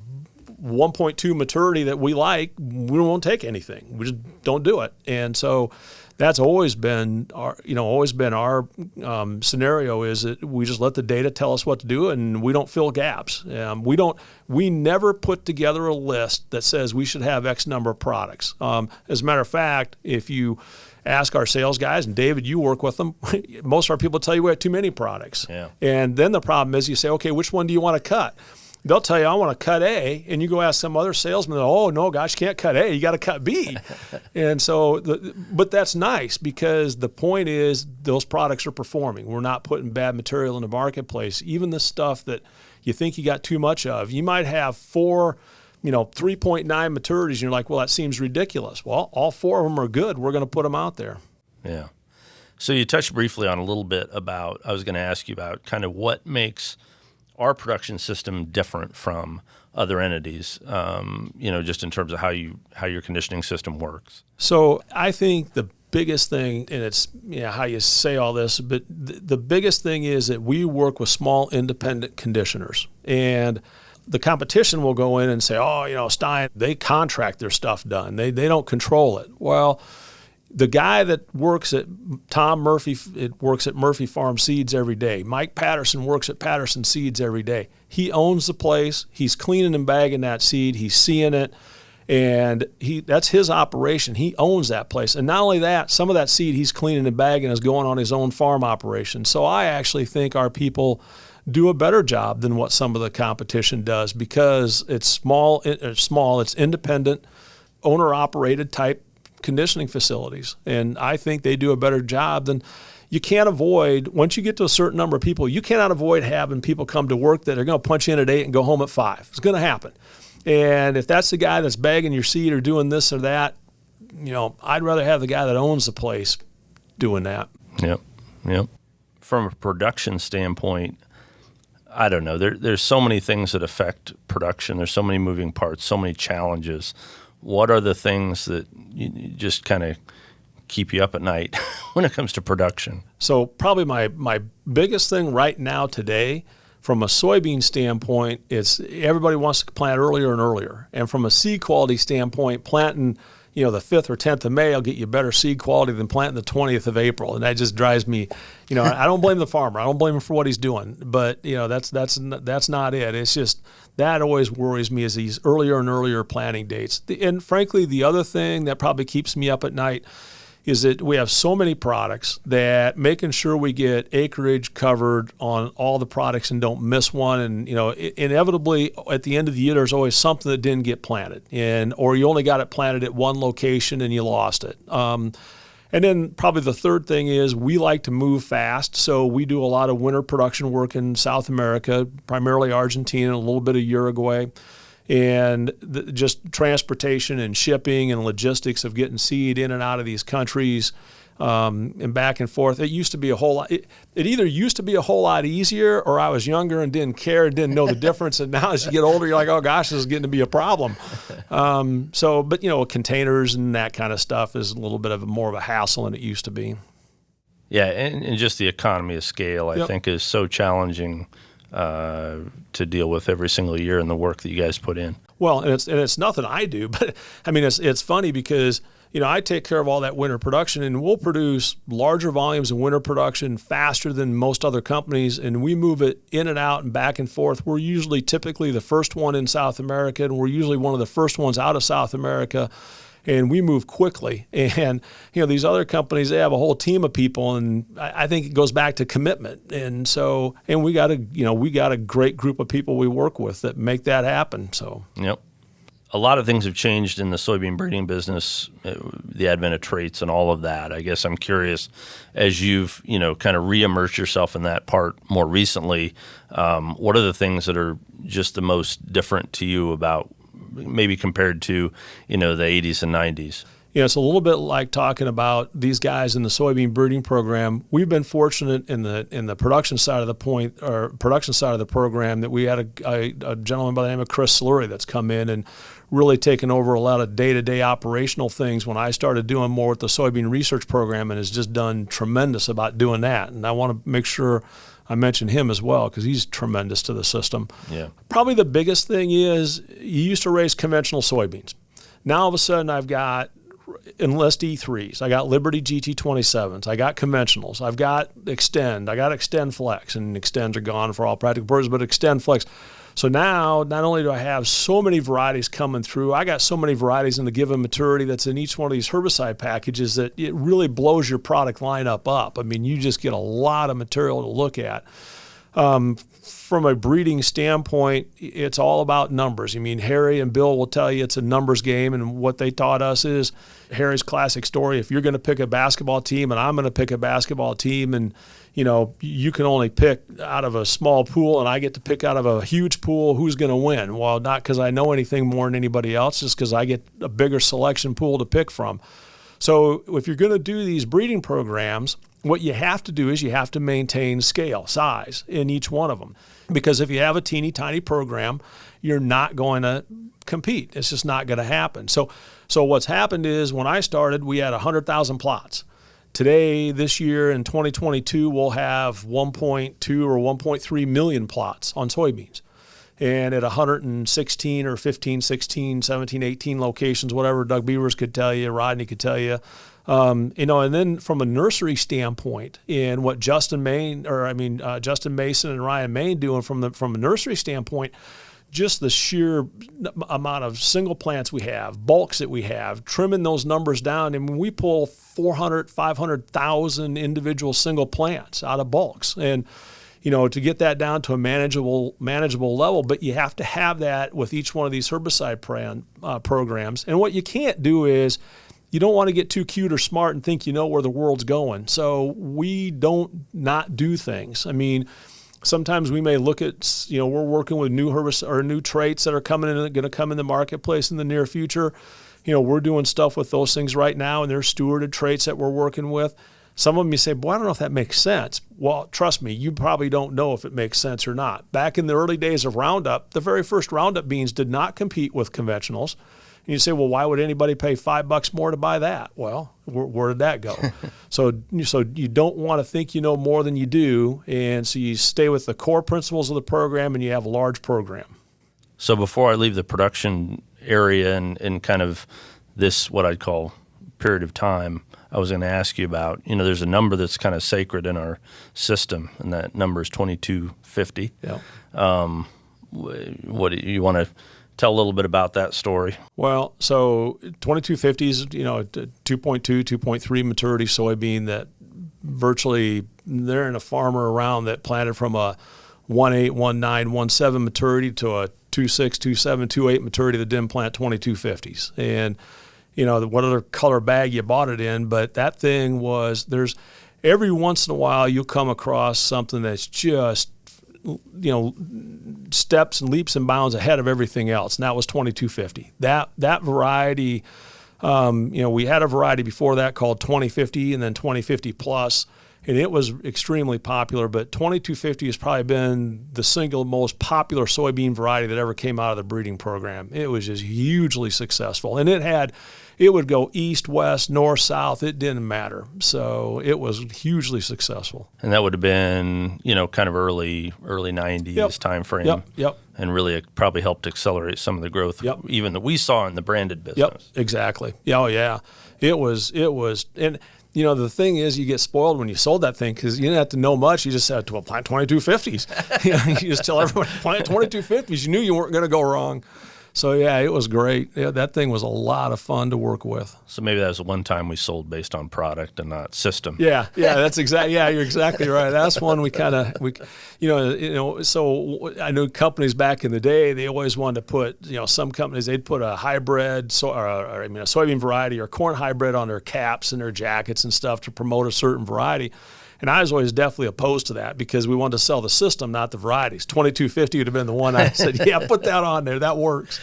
1.2 maturity that we like, we won't take anything. We just don't do it. And so that's always been our scenario, is that we just let the data tell us what to do, and we don't fill gaps. We never put together a list that says we should have X number of products. As a matter of fact, if you ask our sales guys, and David, you work with them, most of our people tell you we have too many products. Yeah. And then the problem is you say, okay, which one do you want to cut? They'll tell you, I want to cut A, and you go ask some other salesman, oh, no, gosh, you can't cut A, you got to cut B. And so, but that's nice, because the point is those products are performing. We're not putting bad material in the marketplace. Even the stuff that you think you got too much of, you might have 3.9 maturities, and you're like, well, that seems ridiculous. Well, all 4 of them are good. We're going to put them out there. Yeah. So you touched briefly on a little bit about, I was going to ask you about kind of what makes our production system different from other entities, just in terms of how your conditioning system works. So I think the biggest thing, and it's how you say all this, but the biggest thing is that we work with small independent conditioners. And the competition will go in and say, Stine, they contract their stuff done. They don't control it. Well, the guy that works at Tom Murphy, works at Murphy Farm Seeds every day. Mike Patterson works at Patterson Seeds every day. He owns the place. He's cleaning and bagging that seed. He's seeing it. And that's his operation. He owns that place. And not only that, some of that seed he's cleaning and bagging is going on his own farm operation. So I actually think our people do a better job than what some of the competition does, because it's small, it's independent, owner-operated type conditioning facilities. And I think they do a better job than you can't avoid. Once you get to a certain number of people, you cannot avoid having people come to work that are going to punch in at 8 and go home at 5. It's going to happen. And if that's the guy that's bagging your seed or doing this or that, I'd rather have the guy that owns the place doing that. Yep. From a production standpoint, I don't know. There's so many things that affect production. There's so many moving parts, so many challenges. What are the things that you just kind of keep you up at night when it comes to production? So probably my biggest thing right now today, from a soybean standpoint, is everybody wants to plant earlier and earlier. And from a seed quality standpoint, planting the 5th or 10th of May will get you better seed quality than planting the 20th of April. And that just drives me, I don't blame the farmer. I don't blame him for what he's doing. But, that's not it. It's just that always worries me, is these earlier and earlier planting dates. And frankly, the other thing that probably keeps me up at night is that we have so many products that making sure we get acreage covered on all the products and don't miss one. And, inevitably at the end of the year, there's always something that didn't get planted, or you only got it planted at one location and you lost it. And then probably the third thing is we like to move fast. So we do a lot of winter production work in South America, primarily Argentina, a little bit of Uruguay. And just transportation and shipping and logistics of getting seed in and out of these countries and back and forth. It used to be a whole lot. It either used to be a whole lot easier, or I was younger and didn't care and didn't know the difference. And now as you get older, you're like, oh gosh, this is getting to be a problem. But containers and that kind of stuff is a little bit of more of a hassle than it used to be. Yeah, and just the economy of scale, I think, is so challenging to deal with every single year in the work that you guys put in. Well, and it's nothing I do, but I mean, it's funny because, I take care of all that winter production, and we'll produce larger volumes of winter production faster than most other companies, and we move it in and out and back and forth. We're usually typically the first one in South America, and we're usually one of the first ones out of South America. And we move quickly. And, these other companies, they have a whole team of people, and I think it goes back to commitment. And so, and we got a great group of people we work with that make that happen. So, yep. A lot of things have changed in the soybean breeding business, the advent of traits and all of that. I guess I'm curious, as you've, kind of re-immersed yourself in that part more recently, what are the things that are just the most different to you about maybe compared to, the 80s and 90s? It's a little bit like talking about these guys in the soybean breeding program. We've been fortunate in the production side of the program that we had a gentleman by the name of Chris Slurry that's come in and really taken over a lot of day-to-day operational things when I started doing more with the soybean research program, and has just done tremendous about doing that. And I want to make sure I mention him as well because he's tremendous to the system. Yeah. Probably the biggest thing is you used to raise conventional soybeans. Now all of a sudden I've got Enlist E3s, I got Liberty GT27s, I got conventionals, I've got Extend, I got Extend Flex, and Extends are gone for all practical purposes, but Extend Flex. So now, not only do I have so many varieties coming through, I got so many varieties in the given maturity that's in each one of these herbicide packages that it really blows your product lineup up. I mean, you just get a lot of material to look at. From a breeding standpoint, it's all about numbers. I mean, Harry and Bill will tell you it's a numbers game, and what they taught us is Harry's classic story. If you're going to pick a basketball team and I'm going to pick a basketball team, and you can only pick out of a small pool and I get to pick out of a huge pool, who's going to win? Well, not because I know anything more than anybody else, just because I get a bigger selection pool to pick from. So if you're going to do these breeding programs, what you have to do is you have to maintain scale, size in each one of them. Because if you have a teeny tiny program, you're not going to compete. It's just not going to happen. So what's happened is when I started, we had 100,000 plots. Today, this year in 2022, we'll have 1.2 or 1.3 million plots on soybeans. And at 116 or 15, 16, 17, 18 locations, whatever Doug Beavers could tell you, Rodney could tell you, and then from a nursery standpoint, and what Justin Mason and Ryan Main doing from a nursery standpoint, just the sheer amount of single plants we have, bulks that we have, trimming those numbers down. And when we pull 400, 500,000 individual single plants out of bulks, and to get that down to a manageable level, but you have to have that with each one of these herbicide programs. And what you can't do is you don't want to get too cute or smart and think you know where the world's going. So we don't not do things. I mean, sometimes we may look at, we're working with new herbicides or new traits that are going to come in the marketplace in the near future. We're doing stuff with those things right now, and there's stewarded traits that we're working with. Some of them you say, boy, I don't know if that makes sense. Well, trust me, you probably don't know if it makes sense or not. Back in the early days of Roundup, the very first Roundup beans did not compete with conventionals. And you say, well, why would anybody pay $5 more to buy that? Well, where did that go? So you don't want to think you know more than you do, and so you stay with the core principles of the program, and you have a large program. So before I leave the production area and kind of this, what I'd call period of time, I was going to ask you about, there's a number that's kind of sacred in our system, and that number is 2250. Yeah. What do you want to tell a little bit about that story? Well, so 2250 is, 2.2, 2.3 maturity soybean that virtually there ain't a farmer around that planted from a 1.8, 1.9, 1.7 maturity to a 2.6, 2.7, 2.8 maturity that didn't plant 2250s. And, what other color bag you bought it in, but that thing was, there's every once in a while you'll come across something that's just, steps and leaps and bounds ahead of everything else, and that was 2250. That variety, we had a variety before that called 2050 and then 2050 plus, and it was extremely popular, but 2250 has probably been the single most popular soybean variety that ever came out of the breeding program. It was just hugely successful, and it would go east, west, north, south. It didn't matter. So it was hugely successful. And that would have been, kind of early 90s time frame. Yep. And really it probably helped accelerate some of the growth, even that we saw in the branded business. Yep, exactly. Oh, yeah. It was, and the thing is, you get spoiled when you sold that thing because you didn't have to know much. You just said, well, plant 2250s. You just tell everybody, plant 2250s. You knew you weren't going to go wrong. So, yeah, it was great. Yeah, that thing was a lot of fun to work with. So maybe that was the one time we sold based on product and not system. Yeah, that's exactly. Yeah, you're exactly right. That's one so I know companies back in the day, they always wanted to put, some companies, they'd put a hybrid, a soybean variety or corn hybrid on their caps and their jackets and stuff to promote a certain variety. And I was always definitely opposed to that because we wanted to sell the system, not the varieties. 2250 would have been the one I said, yeah, put that on there. That works.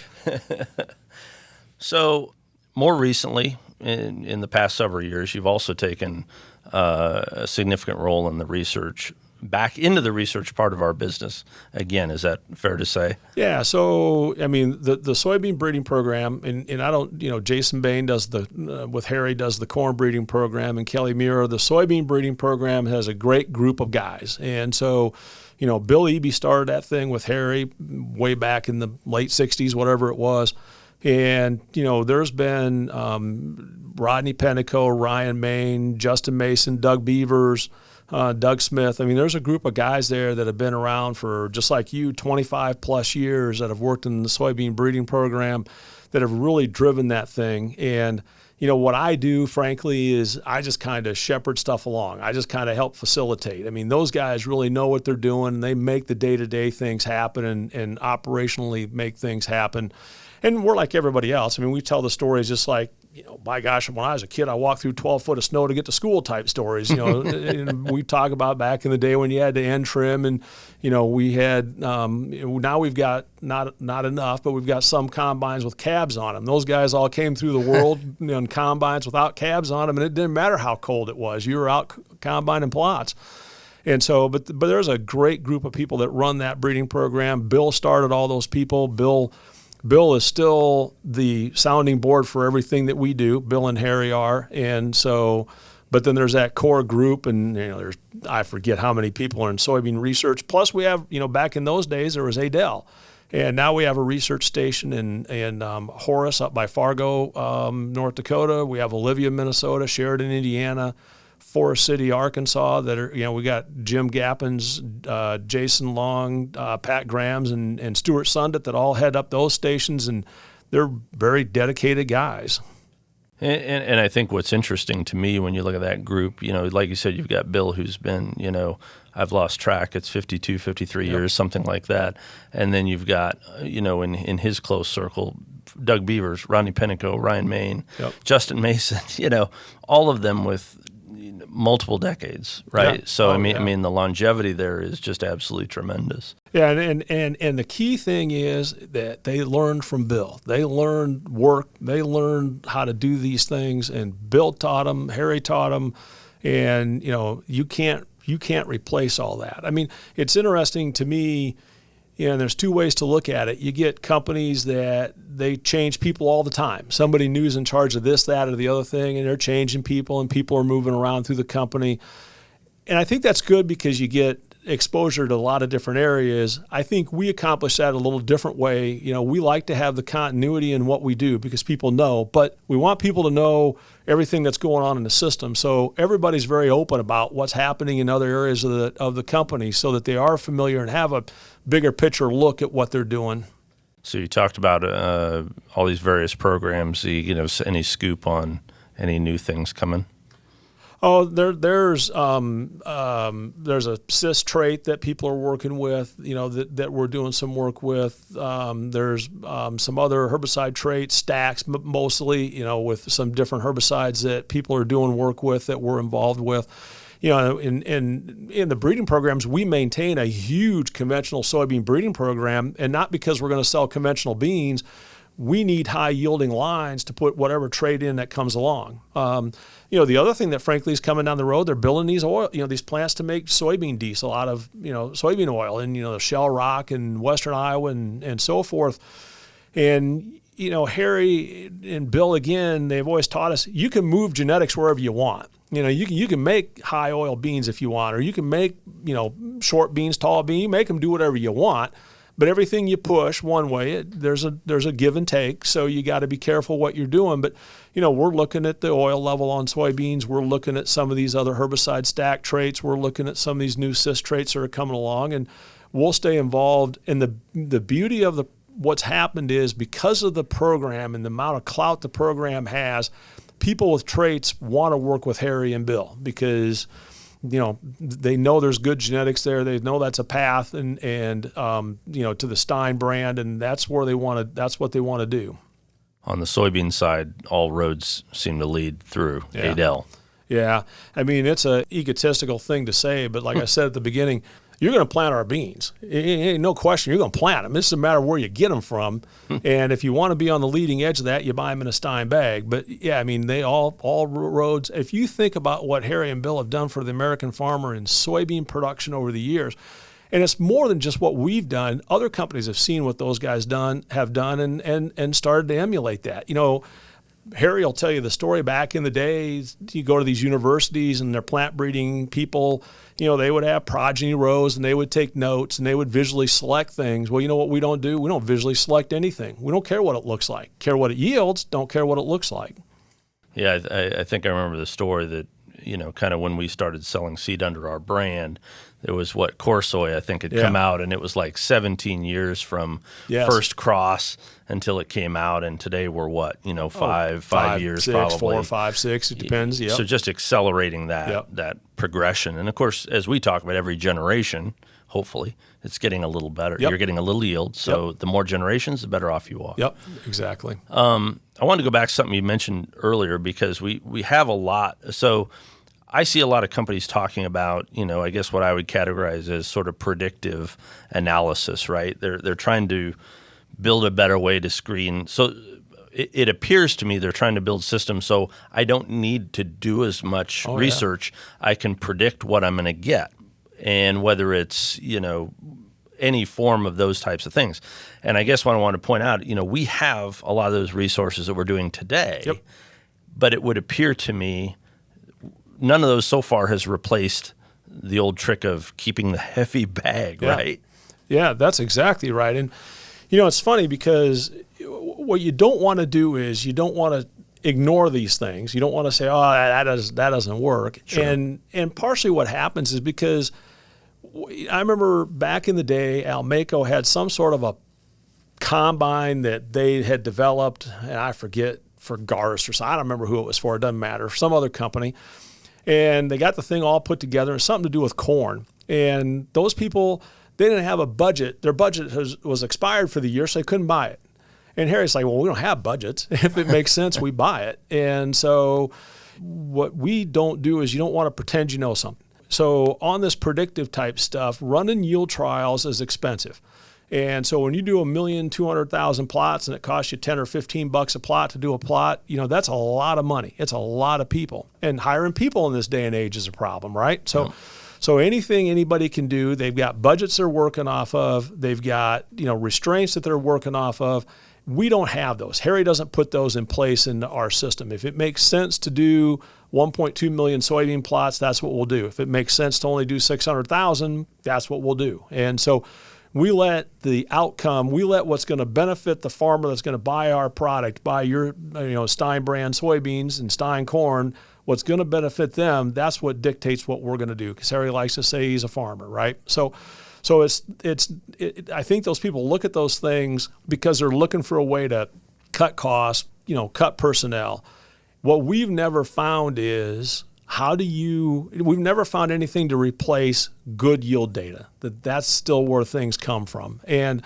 So more recently, in the past several years, you've also taken a significant role in the research back into the research part of our business again. Is that fair to say? Yeah. So, I mean, the soybean breeding program, and I don't, Jason Bain does with Harry does the corn breeding program, and Kelly Muir, the soybean breeding program has a great group of guys. And so, Bill Eby started that thing with Harry way back in the late 60s, whatever it was. And, there's been Rodney Pennico, Ryan Main, Justin Mason, Doug Beavers, Doug Smith. I mean, there's a group of guys there that have been around for, just like you, 25 plus years, that have worked in the soybean breeding program, that have really driven that thing. And, what I do, frankly, is I just kind of shepherd stuff along. I just kind of help facilitate. I mean, those guys really know what they're doing. They make the day-to-day things happen and operationally make things happen. And we're like everybody else. I mean, we tell the stories just like, by gosh, when I was a kid, I walked through 12 foot of snow to get to school type stories. And we talk about back in the day when you had to end trim, and, we had, now we've got not enough, but we've got some combines with cabs on them. Those guys all came through the world in combines without cabs on them, and it didn't matter how cold it was. You were out combining plots. And so, but there's a great group of people that run that breeding program. Bill started all those people. Bill is still the sounding board for everything that we do. Bill and Harry are. And so, but then there's that core group, and, I forget how many people are in soybean research. Plus we have, back in those days, there was Adel. And now we have a research station in Horace up by Fargo, North Dakota. We have Olivia, Minnesota, Sheridan, Indiana, Forest City, Arkansas, that are, we got Jim Gappins, Jason Long, Pat Grams, and Stuart Sundit that all head up those stations, and they're very dedicated guys. And I think what's interesting to me when you look at that group, like you said, you've got Bill, who's been, I've lost track, it's 52, 53 Yep. years, something like that. And then you've got, in his close circle, Doug Beavers, Rodney Pennico, Ryan Main, Yep. Justin Mason, all of them with multiple decades, right? Yeah. So Oh, I yeah. mean, the longevity there is just absolutely tremendous. Yeah, and the key thing is that they learned from Bill. They learned work. They learned how to do these things, and Bill taught them. Harry taught them, and you can't replace all that. I mean, it's interesting to me. There's two ways to look at it. You get companies that they change people all the time. Somebody new's in charge of this, that, or the other thing, and they're changing people, and people are moving around through the company. And I think that's good because you get exposure to a lot of different areas. I think we accomplish that a little different way. We like to have the continuity in what we do because people know, but we want people to know everything that's going on in the system. So everybody's very open about what's happening in other areas of the company so that they are familiar and have a bigger picture look at what they're doing. So you talked about all these various programs. Any scoop on any new things coming? Oh, there's a cyst trait that people are working with, that we're doing some work with. There's some other herbicide traits, stacks mostly, with some different herbicides that people are doing work with that we're involved with. In the breeding programs, we maintain a huge conventional soybean breeding program, and not because we're going to sell conventional beans. We need high yielding lines to put whatever trait in that comes along. The other thing that frankly is coming down the road, they're building these oil, these plants to make soybean diesel out of, soybean oil in, the Shell Rock and Western Iowa and so forth. And, Harry and Bill, again, they've always taught us you can move genetics wherever you want. You can make high oil beans if you want, or you can make, short beans, tall beans, you make them do whatever you want. But everything you push one way, there's a give and take. So you got to be careful what you're doing. But, we're looking at the oil level on soybeans. We're looking at some of these other herbicide stack traits. We're looking at some of these new cyst traits that are coming along, and we'll stay involved. And the beauty of what's happened is because of the program and the amount of clout the program has, people with traits want to work with Harry and Bill because they know there's good genetics there. They know that's a path, and to the Stine brand, and that's what they want to do. On the soybean side, all roads seem to lead through Adel. Yeah. I mean, it's an egotistical thing to say, but like I said at the beginning, you're going to plant our beans. Ain't no question. You're going to plant them. It's a matter of where you get them from. And if you want to be on the leading edge of that, you buy them in a Stine bag. But yeah, I mean, they all roads. If you think about what Harry and Bill have done for the American farmer in soybean production over the years, and it's more than just what we've done. Other companies have seen what those guys have done and started to emulate that. You know, Harry will tell you the story back in the day. You go to these universities and they're plant breeding people, you know, they would have progeny rows and they would take notes and they would visually select things. Well, you know what we don't do? We don't visually select anything. We don't care what it looks like. Care what it yields, don't care what it looks like. Yeah, I think I remember the story that, you know, kind of when we started selling seed under our brand, there was Corsoy, I think, had come out, and it was like 17 years from first cross until it came out, and today we're five years, six, probably 4, 5, 6, it depends. Yep. So just accelerating that progression, and of course, as we talk about every generation, hopefully it's getting a little better. You're getting a little yield, so the more generations, the better off you are. Yep, exactly. I wanted to go back to something you mentioned earlier because we have a lot. So I see a lot of companies talking about, you know, I guess what I would categorize as sort of predictive analysis, right? They're trying to build a better way to screen. So it appears to me they're trying to build systems so I don't need to do as much research. I can predict what I'm going to get, and whether it's, you know, any form of those types of things. And I guess what I want to point out, you know, we have a lot of those resources that we're doing today, but it would appear to me none of those so far has replaced the old trick of keeping the heavy bag, right? Yeah, that's exactly right. And, you know, it's funny because what you don't want to do is you don't want to ignore these things. You don't want to say, oh, that doesn't work. Sure. And partially what happens is because I remember back in the day, Almaco had some sort of a combine that they had developed, and I forget, for Garst or something. I don't remember who it was for. It doesn't matter. Some other company. And they got the thing all put together. It's something to do with corn. And those people, they didn't have a budget. Their budget was expired for the year, so they couldn't buy it. And Harry's like, well, we don't have budgets. If it makes sense, we buy it. And so what we don't do is you don't want to pretend you know something. So on this predictive type stuff, running yield trials is expensive. And so when you do 1,200,000 plots and it costs you $10 or $15 a plot to do a plot, you know, that's a lot of money. It's a lot of people. And hiring people in this day and age is a problem, right? So anything anybody can do, they've got budgets they're working off of, they've got, you know, restraints that they're working off of. We don't have those. Harry doesn't put those in place into our system. If it makes sense to do 1.2 million soybean plots, that's what we'll do. If it makes sense to only do 600,000, that's what we'll do. And so we let the outcome, we let what's going to benefit the farmer that's going to buy our product, buy your, you know, Stine brand soybeans and Stine corn, what's going to benefit them, that's what dictates what we're going to do. Because Harry likes to say he's a farmer, right? So I think those people look at those things because they're looking for a way to cut costs, you know, cut personnel. What we've never found is we've never found anything to replace good yield data. That's still where things come from. And,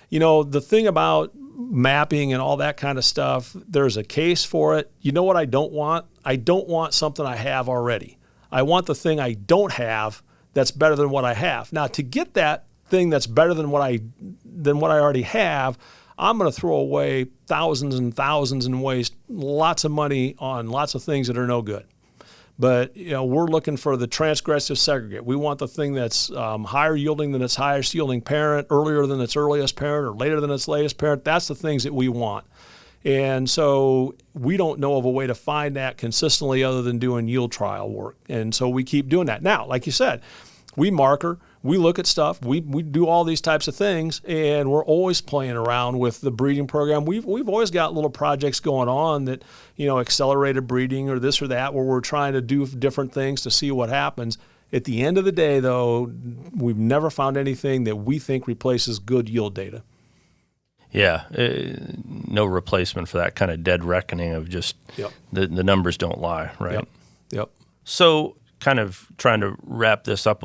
you know, the thing about mapping and all that kind of stuff, there's a case for it. You know what I don't want? I don't want something I have already. I want the thing I don't have that's better than what I have. Now, to get that thing that's better than what I already have, I'm going to throw away thousands and thousands and waste lots of money on lots of things that are no good. But, you know, we're looking for the transgressive segregate. We want the thing that's higher yielding than its highest yielding parent, earlier than its earliest parent, or later than its latest parent. That's the things that we want. And so we don't know of a way to find that consistently other than doing yield trial work. And so we keep doing that. Now, like you said, we marker, we look at stuff, we do all these types of things, and we're always playing around with the breeding program. We've always got little projects going on that, you know, accelerated breeding or this or that, where we're trying to do different things to see what happens. At the end of the day, though, we've never found anything that we think replaces good yield data. Yeah, no replacement for that kind of dead reckoning of just the numbers don't lie, right? Yep. So kind of trying to wrap this up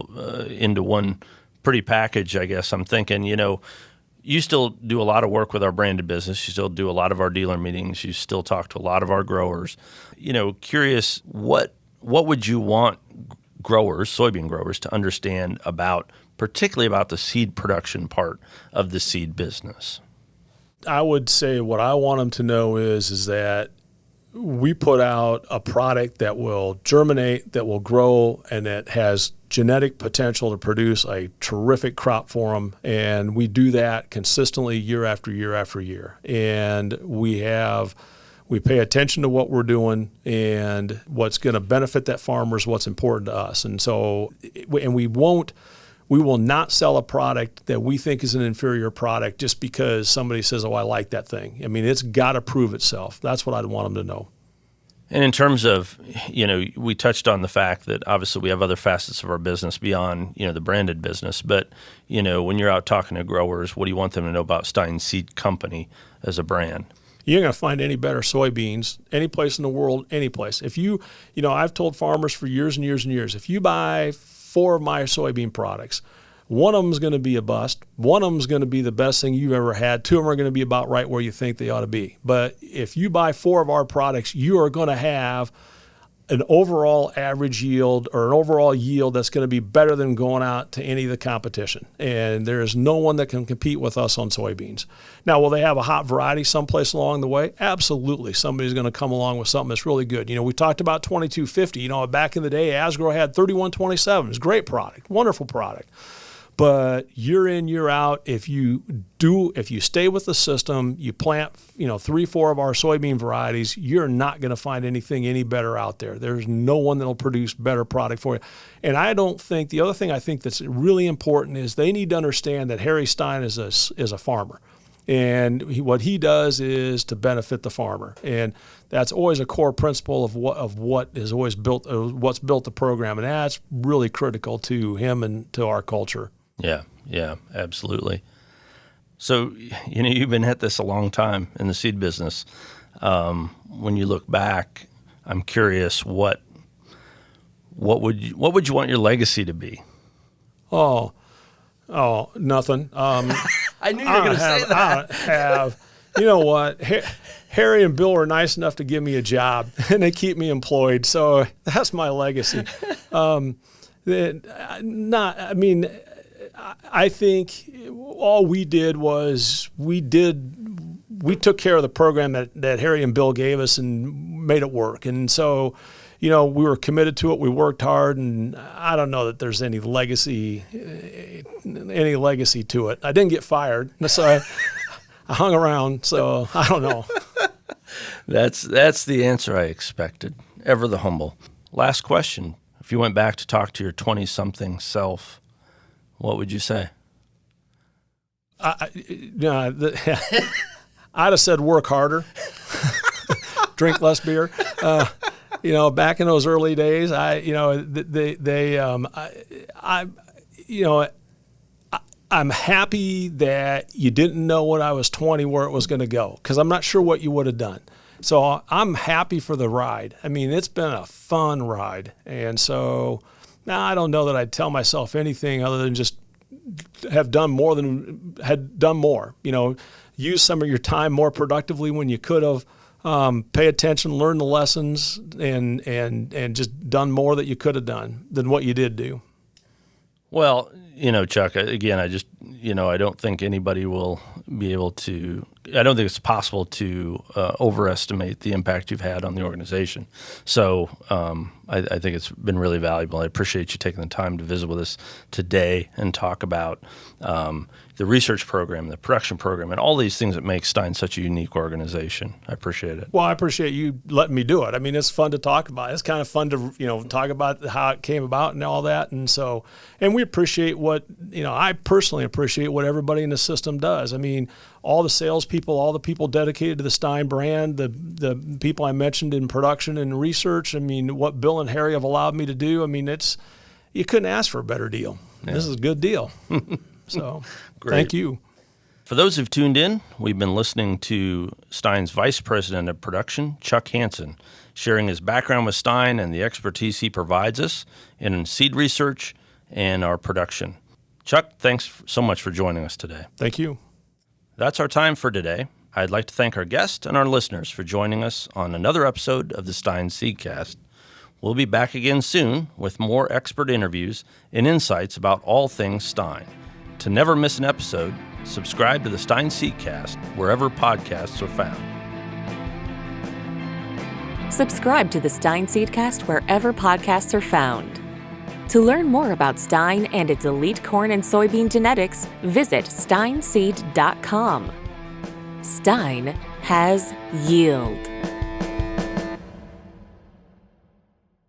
into one pretty package, I guess I'm thinking, you know, you still do a lot of work with our branded business. You still do a lot of our dealer meetings. You still talk to a lot of our growers. You know, curious, what would you want growers, soybean growers, to understand about particularly about the seed production part of the seed business? I would say what I want them to know is that we put out a product that will germinate, that will grow, and that has genetic potential to produce a terrific crop for them. And we do that consistently year after year after year. And we pay attention to what we're doing and what's going to benefit that farmer is what's important to us. And so, and we will not sell a product that we think is an inferior product just because somebody says, oh, I like that thing. I mean, it's got to prove itself. That's what I'd want them to know. And in terms of, we touched on the fact that obviously we have other facets of our business beyond, the branded business. But, when you're out talking to growers, what do you want them to know about Stine Seed Company as a brand? You're going to find any better soybeans any place in the world, any place. If I've told farmers for years and years and years, if you buy 4 of my soybean products, one of them is going to be a bust. One of them is going to be the best thing you've ever had. 2 of them are going to be about right where you think they ought to be. But if you buy 4 of our products, you are going to have an overall average yield or an overall yield that's going to be better than going out to any of the competition. And there is no one that can compete with us on soybeans. Now, will they have a hot variety someplace along the way? Absolutely. Somebody's going to come along with something that's really good. We talked about 2250. Back in the day, Asgrow had 3127. It's a great product, wonderful product. But year in, year out, if you stay with the system, you plant, 3-4 of our soybean varieties, you're not going to find anything any better out there. There's no one that'll produce better product for you. And the other thing I think that's really important is they need to understand that Harry Stine is a farmer. And what he does is to benefit the farmer. And that's always a core principle of what is always built, what's built the program. And that's really critical to him and to our culture. Yeah, absolutely. So, you've been at this a long time in the seed business. When you look back, I'm curious what would you want your legacy to be? Oh, nothing. I knew you were going to say that. You know what? Harry and Bill were nice enough to give me a job, and they keep me employed. So that's my legacy. I think all we did was we took care of the program that Harry and Bill gave us and made it work. And so, we were committed to it. We worked hard, and I don't know that there's any legacy to it. I didn't get fired, so I hung around. So I don't know. That's the answer I expected. Ever the humble. Last question. If you went back to talk to your 20-something self, what would you say? I'd have said work harder, drink less beer. Back in those early days, I'm happy that you didn't know when I was 20 where it was going to go, because I'm not sure what you would have done. So I'm happy for the ride. I mean, it's been a fun ride. And so now I don't know that I'd tell myself anything other than just had done more. Use some of your time more productively when you could have. Pay attention, learn the lessons, and just done more that you could have done than what you did do. Well, Chuck, again, I don't think anybody will be able to, I don't think it's possible to overestimate the impact you've had on the organization. So I think it's been really valuable. I appreciate you taking the time to visit with us today and talk about the research program, the production program, and all these things that make Stine such a unique organization. I appreciate it. Well, I appreciate you letting me do it. I mean, it's fun to talk about. It's kind of fun to, talk about how it came about and all that. And so, and we appreciate what, I personally appreciate what everybody in the system does. I mean, all the salespeople, all the people dedicated to the Stine brand, the people I mentioned in production and research. I mean, what Bill and Harry have allowed me to do. I mean, you couldn't ask for a better deal. Yeah. This is a good deal. So thank you. For those who've tuned in, we've been listening to Stine's Vice President of Production, Chuck Hansen, sharing his background with Stine and the expertise he provides us in seed research and our production. Chuck, thanks so much for joining us today. Thank you. That's our time for today. I'd like to thank our guest and our listeners for joining us on another episode of the Stine Seedcast. We'll be back again soon with more expert interviews and insights about all things Stine. To never miss an episode, subscribe to the Stine Seedcast wherever podcasts are found. Subscribe to the Stine Seedcast wherever podcasts are found. To learn more about Stine and its elite corn and soybean genetics, visit stineseed.com. Stine has yield.